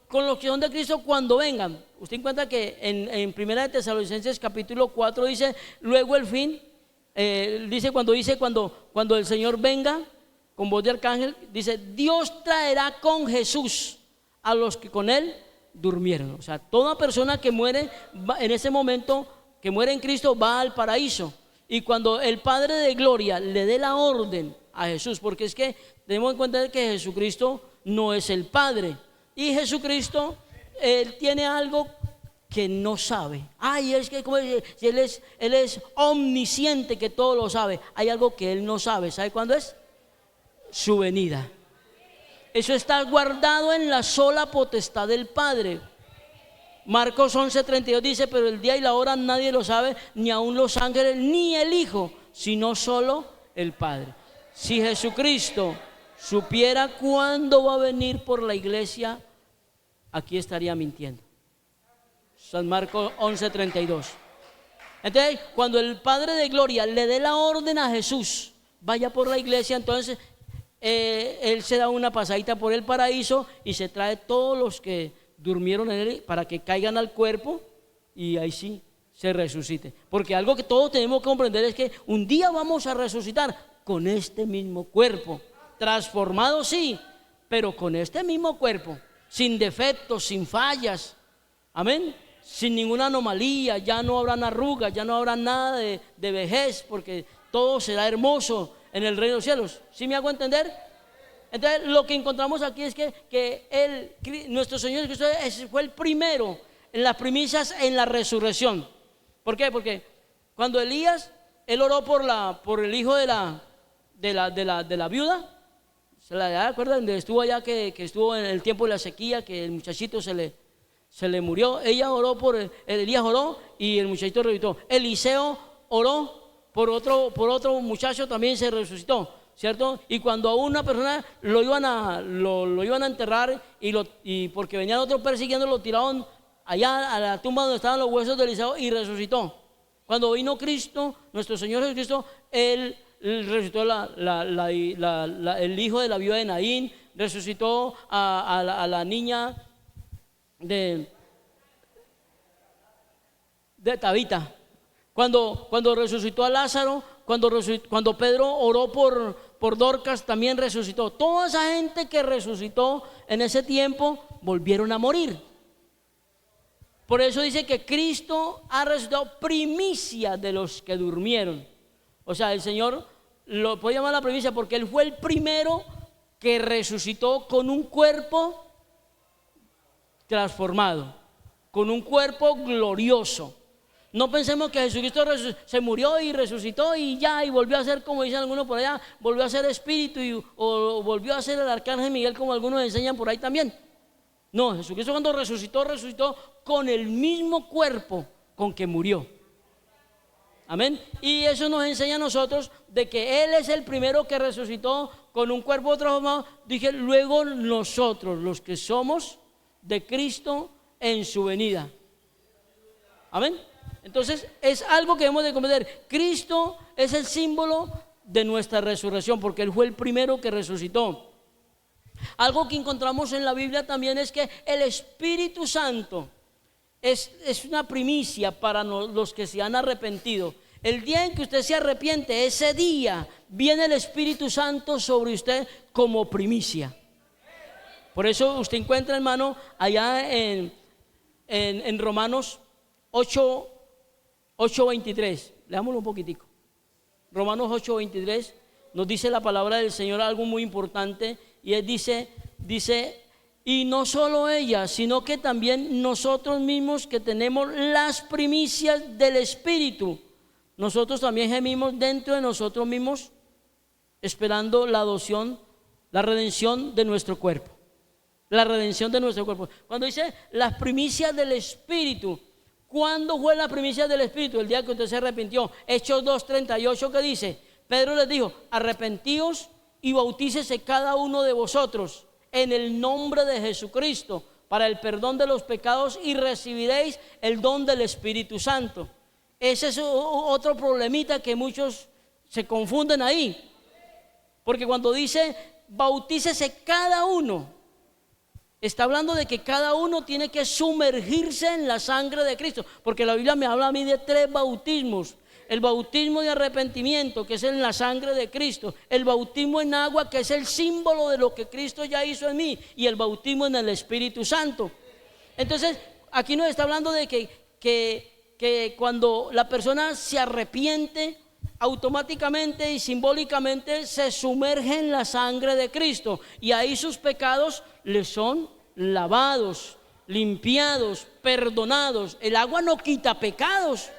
con los que son de Cristo cuando vengan. Usted encuentra que en Primera de Tesalonicenses capítulo 4 dice, luego el fin, cuando el Señor venga con voz de arcángel, dice, Dios traerá con Jesús a los que con él durmieron. O sea, toda persona que muere en ese momento, que muere en Cristo, va al paraíso. Y cuando el Padre de Gloria le dé la orden a Jesús, porque es que tenemos en cuenta que Jesucristo no es el Padre, y Jesucristo, Él tiene algo que no sabe. Es que él es omnisciente, que todo lo sabe. Hay algo que Él no sabe. ¿Sabe cuándo es? Su venida. Eso está guardado en la sola potestad del Padre. Marcos 11:32 dice, pero el día y la hora nadie lo sabe, ni aun los ángeles, ni el Hijo, sino solo el Padre. Si Jesucristo supiera cuándo va a venir por la iglesia, aquí estaría mintiendo. San Marcos 11:32. Entonces, cuando el Padre de Gloria le dé la orden a Jesús, vaya por la iglesia, entonces Él se da una pasadita por el paraíso y se trae todos los que durmieron en Él para que caigan al cuerpo y ahí sí se resucite. Porque algo que todos tenemos que comprender es que un día vamos a resucitar con este mismo cuerpo, transformado sí, pero con este mismo cuerpo, sin defectos, sin fallas, amén, sin ninguna anomalía. Ya no habrán arrugas, ya no habrá nada de vejez, porque todo será hermoso en el reino de los cielos. ¿Sí me hago entender? Entonces lo que encontramos aquí es que nuestro Señor Cristo fue el primero en las primicias en la resurrección. ¿Por qué? Porque cuando Elías, él oró por el hijo de la viuda, ¿se la acuerdan? Donde estuvo allá, que estuvo en el tiempo de la sequía, que el muchachito se le murió. Ella oró Elías oró y el muchachito resucitó. Eliseo oró por otro muchacho, también se resucitó, ¿cierto? Y cuando a una persona lo iban a enterrar y porque venían otros persiguiendo, lo tiraron allá a la tumba donde estaban los huesos de Eliseo y resucitó. Cuando vino Cristo, nuestro Señor Jesucristo, Él resucitó el hijo de la viuda de Naín, resucitó a la niña de Tabita. Cuando resucitó a Lázaro, cuando Pedro oró por Dorcas, también resucitó. Toda esa gente que resucitó en ese tiempo volvieron a morir. Por eso dice que Cristo ha resucitado primicia de los que durmieron. O sea, el Señor lo puede llamar la primicia porque Él fue el primero que resucitó con un cuerpo transformado, con un cuerpo glorioso. No pensemos que Jesucristo se murió y resucitó y ya, y volvió a ser, como dicen algunos por allá, volvió a ser espíritu o volvió a ser el arcángel Miguel, como algunos enseñan por ahí también. No, Jesucristo cuando resucitó con el mismo cuerpo con que murió. Amén. Y eso nos enseña a nosotros de que Él es el primero que resucitó con un cuerpo transformado. Dije, luego nosotros, los que somos de Cristo en su venida. Amén. Entonces es algo que debemos de comprender. Cristo es el símbolo de nuestra resurrección porque Él fue el primero que resucitó. Algo que encontramos en la Biblia también es que el Espíritu Santo es una primicia para los que se han arrepentido. El día en que usted se arrepiente, ese día viene el Espíritu Santo sobre usted como primicia. Por eso usted encuentra, hermano, allá en Romanos 8:23, leámoslo un poquitico. Romanos 8:23 nos dice la palabra del Señor algo muy importante, y Él dice, y no solo ella, sino que también nosotros mismos que tenemos las primicias del Espíritu, nosotros también gemimos dentro de nosotros mismos, esperando la adopción, la redención de nuestro cuerpo. La redención de nuestro cuerpo. Cuando dice las primicias del Espíritu, ¿cuándo fue la primicia del Espíritu? El día que usted se arrepintió. Hechos 2:38, que dice, Pedro les dijo: arrepentíos y bautícese cada uno de vosotros en el nombre de Jesucristo para el perdón de los pecados y recibiréis el don del Espíritu Santo. Ese es otro problemita que muchos se confunden ahí, porque cuando dice bautícese cada uno, está hablando de que cada uno tiene que sumergirse en la sangre de Cristo, porque la Biblia me habla a mí de 3 bautismos: el bautismo de arrepentimiento, que es en la sangre de Cristo; el bautismo en agua, que es el símbolo de lo que Cristo ya hizo en mí; y el bautismo en el Espíritu Santo. Entonces aquí nos está hablando de que cuando la persona se arrepiente, automáticamente y simbólicamente se sumerge en la sangre de Cristo, y ahí sus pecados le son lavados, limpiados, perdonados. El agua no quita pecados.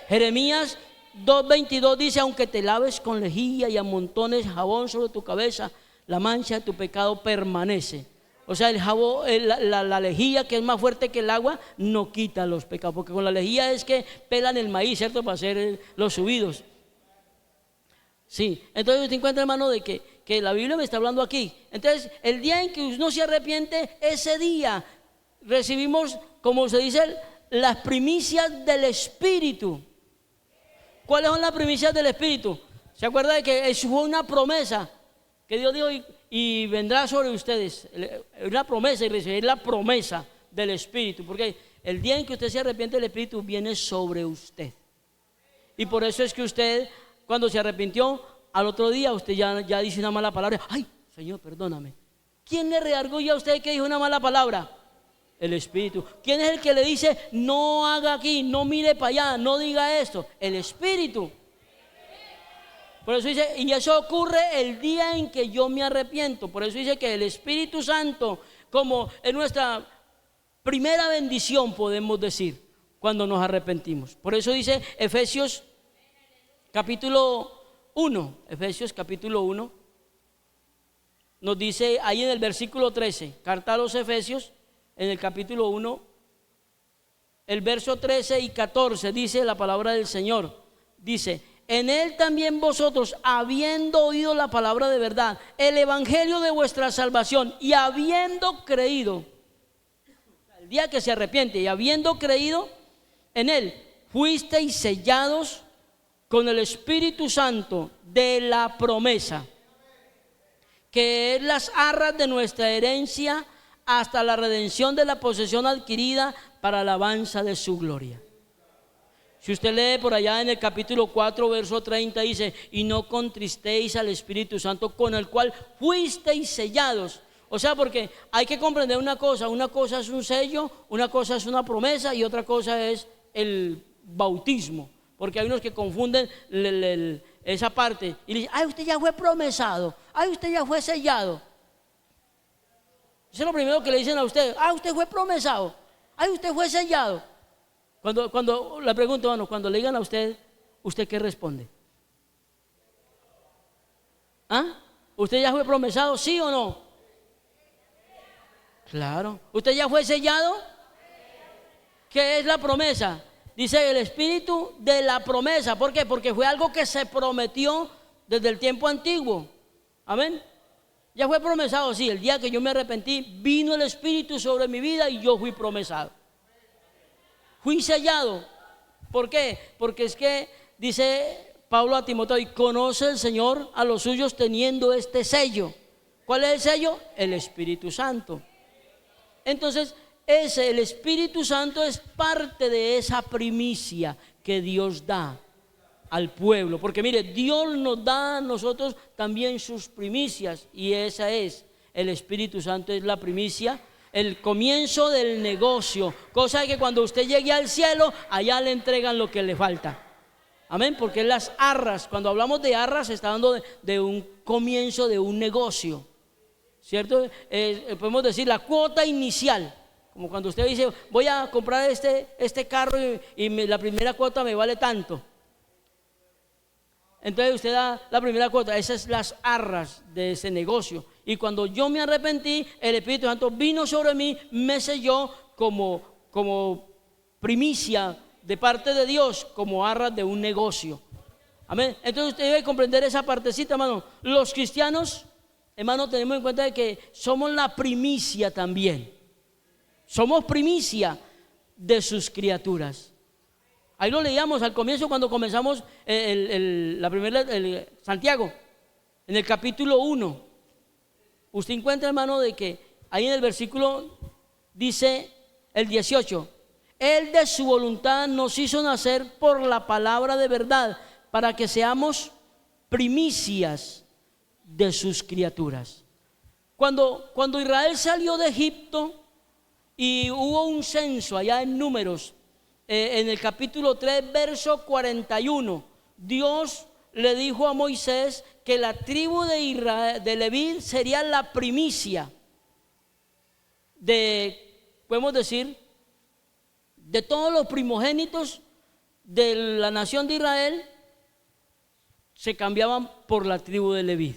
Jeremías 2:22 dice: aunque te laves con lejía y amontones jabón sobre tu cabeza, la mancha de tu pecado permanece. O sea, el jabón, la lejía, que es más fuerte que el agua, no quita los pecados, porque con la lejía es que pelan el maíz, ¿cierto?, para hacer los subidos. Sí, entonces usted encuentra, hermano, de que la Biblia me está hablando aquí. Entonces, el día en que uno se arrepiente, ese día recibimos, como se dice, las primicias del Espíritu. ¿Cuáles son las primicias del Espíritu? ¿Se acuerda de que eso fue una promesa que Dios dijo: y vendrá sobre ustedes? Una promesa, y recibir la promesa del Espíritu, porque el día en que usted se arrepiente, el Espíritu viene sobre usted. Y por eso es que usted, cuando se arrepintió, al otro día usted ya dice una mala palabra: ay, Señor, perdóname. ¿Quién le redarguye a usted que dijo una mala palabra? El Espíritu. ¿Quién es el que le dice: no haga aquí, no mire para allá, no diga esto? El Espíritu. Por eso dice, y eso ocurre el día en que yo me arrepiento. Por eso dice que el Espíritu Santo, como es nuestra primera bendición, podemos decir, cuando nos arrepentimos. Por eso dice Efesios capítulo 1, Efesios capítulo 1, nos dice ahí en el versículo 13, carta a los Efesios, en el capítulo 1, el verso 13 y 14, dice la palabra del Señor. Dice: en él también vosotros, habiendo oído la palabra de verdad, el evangelio de vuestra salvación, y habiendo creído, el día que se arrepiente, y habiendo creído en él, fuisteis sellados con el Espíritu Santo de la promesa, que es las arras de nuestra herencia, hasta la redención de la posesión adquirida para alabanza de su gloria. Si usted lee por allá en el capítulo 4, verso 30, dice: y no contristéis al Espíritu Santo, con el cual fuisteis sellados. O sea, porque hay que comprender una cosa es un sello, una cosa es una promesa, y otra cosa es el bautismo, porque hay unos que confunden esa parte y le dicen: ay, usted ya fue promesado, ay, usted ya fue sellado. Eso es lo primero que le dicen a usted: ah, usted fue promesado, ay, usted fue sellado. Cuando le pregunto, bueno, cuando le digan a usted, ¿usted qué responde? ¿Ah? ¿Usted ya fue promesado, sí o no? Claro. ¿Usted ya fue sellado? ¿Qué es la promesa? Dice el Espíritu de la promesa. ¿Por qué? Porque fue algo que se prometió desde el tiempo antiguo. Amén. Ya fue promesado, sí. El día que yo me arrepentí, vino el Espíritu sobre mi vida y yo fui promesado. Fui sellado. ¿Por qué? Porque es que dice Pablo a Timoteo: y conoce el Señor a los suyos teniendo este sello. ¿Cuál es el sello? El Espíritu Santo. Entonces, el Espíritu Santo es parte de esa primicia que Dios da al pueblo. Porque mire, Dios nos da a nosotros también sus primicias, y esa es, el Espíritu Santo es la primicia, el comienzo del negocio, cosa de que cuando usted llegue al cielo, allá le entregan lo que le falta. Amén, porque las arras, cuando hablamos de arras, está hablando de un comienzo de un negocio, ¿cierto? Podemos decir la cuota inicial, como cuando usted dice: voy a comprar este carro y la primera cuota me vale tanto. Entonces usted da la primera cuota, esas son las arras de ese negocio. Y cuando yo me arrepentí, el Espíritu Santo vino sobre mí, me selló como primicia de parte de Dios, como arras de un negocio. Amén. Entonces usted debe comprender esa partecita, hermano. Los cristianos, hermano, tenemos en cuenta de que somos la primicia también. Somos primicia de sus criaturas. Ahí lo leíamos al comienzo cuando comenzamos la primera, Santiago, en el capítulo 1. Usted encuentra, hermano, de que ahí en el versículo dice el 18: Él de su voluntad nos hizo nacer por la palabra de verdad, para que seamos primicias de sus criaturas. Cuando Israel salió de Egipto y hubo un censo allá en Números, en el capítulo 3, verso 41, Dios le dijo a Moisés que la tribu de Israel, de Leví, sería la primicia de, podemos decir, de todos los primogénitos de la nación de Israel, se cambiaban por la tribu de Leví.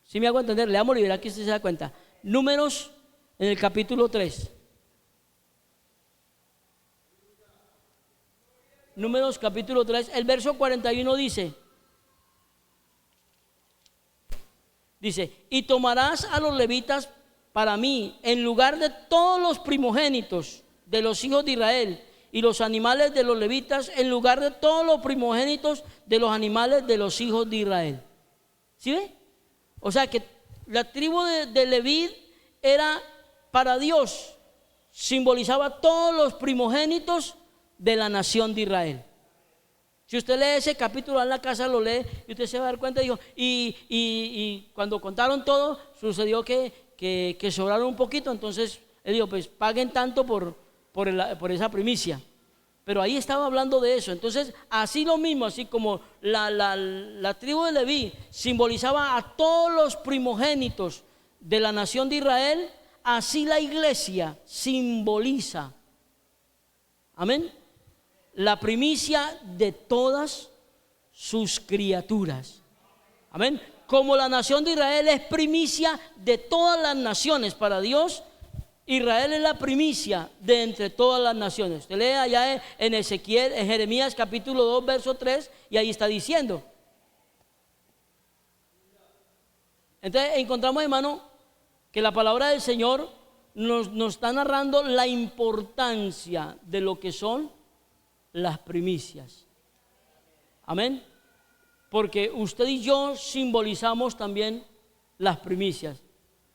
¿Sí me hago entender? Le damos liberar que usted se da cuenta. Números en el capítulo 3. Números capítulo 3, el verso 41 dice, y tomarás a los levitas para mí en lugar de todos los primogénitos de los hijos de Israel, y los animales de los levitas en lugar de todos los primogénitos de los animales de los hijos de Israel. ¿Sí ve? O sea que la tribu de Leví era para Dios, simbolizaba todos los primogénitos de la nación de Israel. Si usted lee ese capítulo en la casa, lo lee y usted se va a dar cuenta. Dijo, y cuando contaron todo, sucedió que sobraron un poquito. Entonces él dijo, pues paguen tanto por esa primicia. Pero ahí estaba hablando de eso. Entonces así lo mismo, así como la tribu de Leví simbolizaba a todos los primogénitos de la nación de Israel, así la iglesia simboliza, amén, la primicia de todas sus criaturas. Amén. Como la nación de Israel es primicia de todas las naciones para Dios, Israel es la primicia de entre todas las naciones. Usted lee allá en Ezequiel, en Jeremías capítulo 2, verso 3, y ahí está diciendo. Entonces encontramos, hermano, que la palabra del Señor nos está narrando la importancia de lo que son las primicias. Amén. Porque usted y yo simbolizamos también las primicias.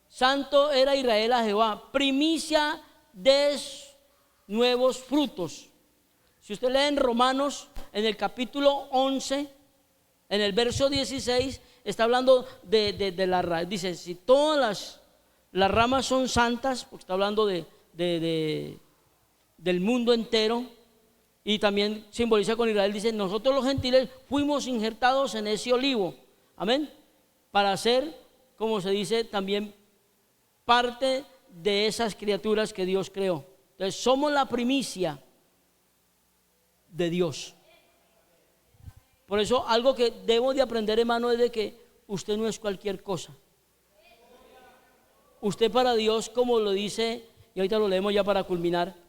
Santo era Israel a Jehová, primicia de nuevos frutos. Si usted lee en Romanos, en el capítulo 11, en el verso 16, está hablando de la raíz. Dice, si todas las ramas son santas, porque está hablando del mundo entero. Y también simboliza con Israel, dice, nosotros los gentiles fuimos injertados en ese olivo, amén, para ser, como se dice, también parte de esas criaturas que Dios creó. Entonces somos la primicia de Dios. Por eso algo que debo de aprender, hermano, es de que usted no es cualquier cosa. Usted para Dios, como lo dice, y ahorita lo leemos ya para culminar,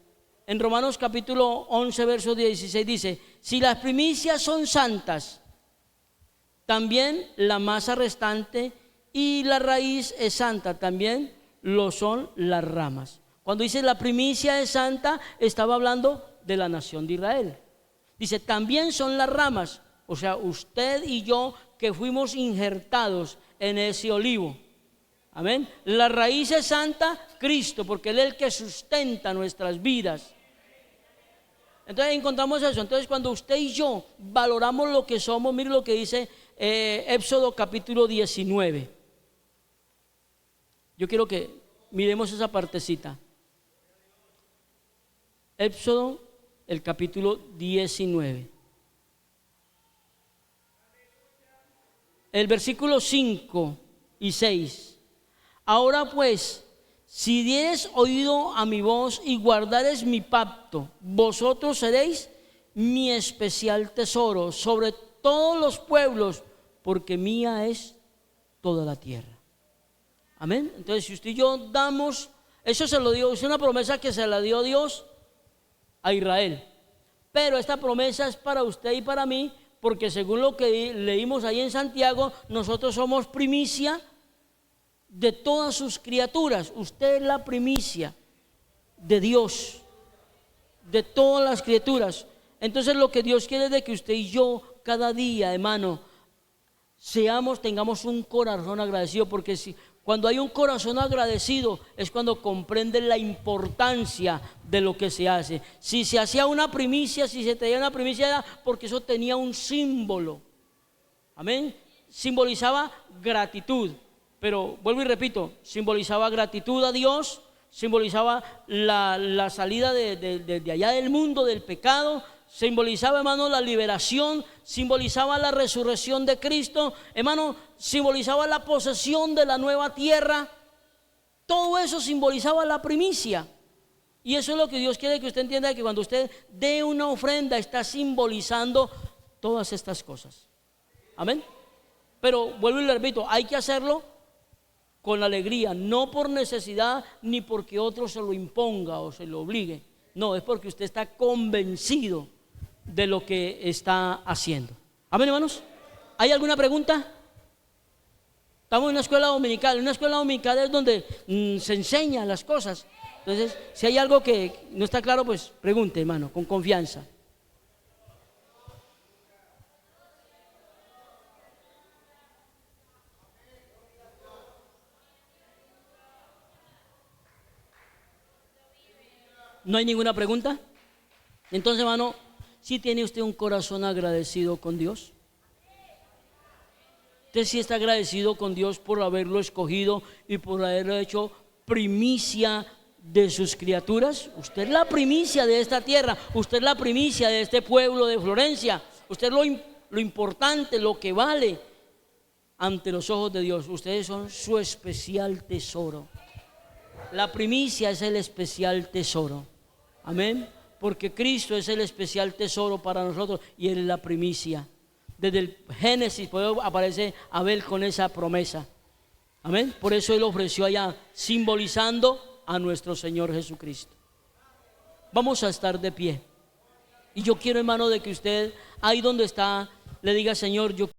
en Romanos capítulo 11, verso 16 dice, si las primicias son santas, también la masa restante y la raíz es santa, también lo son las ramas. Cuando dice la primicia es santa, estaba hablando de la nación de Israel. Dice, también son las ramas, o sea, usted y yo que fuimos injertados en ese olivo. Amén. La raíz es santa, Cristo, porque Él es el que sustenta nuestras vidas. Entonces encontramos eso. Entonces cuando usted y yo valoramos lo que somos, mire lo que dice Éxodo capítulo 19. Yo quiero que miremos esa partecita. Éxodo, el capítulo 19. El versículo 5 y 6. Ahora pues, si dieres oído a mi voz y guardares mi pacto, vosotros seréis mi especial tesoro sobre todos los pueblos, porque mía es toda la tierra. Amén. Entonces, si usted y yo damos, eso se lo dio, es una promesa que se la dio Dios a Israel. Pero esta promesa es para usted y para mí, porque según lo que leímos ahí en Santiago, nosotros somos primicia de todas sus criaturas. Usted es la primicia de Dios, de todas las criaturas. Entonces lo que Dios quiere es de que usted y yo cada día, hermano, tengamos un corazón agradecido, porque cuando hay un corazón agradecido es cuando comprende la importancia de lo que se hace. Si se hacía una primicia, si se traía una primicia, era porque eso tenía un símbolo. Amén. Simbolizaba gratitud, pero vuelvo y repito, simbolizaba gratitud a Dios, simbolizaba la salida de allá del mundo, del pecado, simbolizaba, hermano, la liberación, simbolizaba la resurrección de Cristo, hermano, simbolizaba la posesión de la nueva tierra. Todo eso simbolizaba la primicia. Y eso es lo que Dios quiere que usted entienda, que cuando usted dé una ofrenda está simbolizando todas estas cosas. Amén. Pero vuelvo y le repito, hay que hacerlo con alegría, no por necesidad ni porque otro se lo imponga o se lo obligue. No, es porque usted está convencido de lo que está haciendo. Amén, hermanos. ¿Hay alguna pregunta? Estamos en una escuela dominical. Una escuela dominical es donde se enseñan las cosas. Entonces, si hay algo que no está claro, pues pregunte, hermano, con confianza. ¿No hay ninguna pregunta? Entonces, hermano, ¿sí tiene usted un corazón agradecido con Dios? ¿Usted sí está agradecido con Dios por haberlo escogido y por haberlo hecho primicia de sus criaturas? Usted es la primicia de esta tierra, usted es la primicia de este pueblo de Florencia, usted es lo importante, lo que vale ante los ojos de Dios. Ustedes son su especial tesoro. La primicia es el especial tesoro. Amén. Porque Cristo es el especial tesoro para nosotros y Él es la primicia. Desde el Génesis aparece Abel con esa promesa. Amén. Por eso Él ofreció allá, simbolizando a nuestro Señor Jesucristo. Vamos a estar de pie. Y yo quiero, hermano, de que usted, ahí donde está, le diga: Señor, yo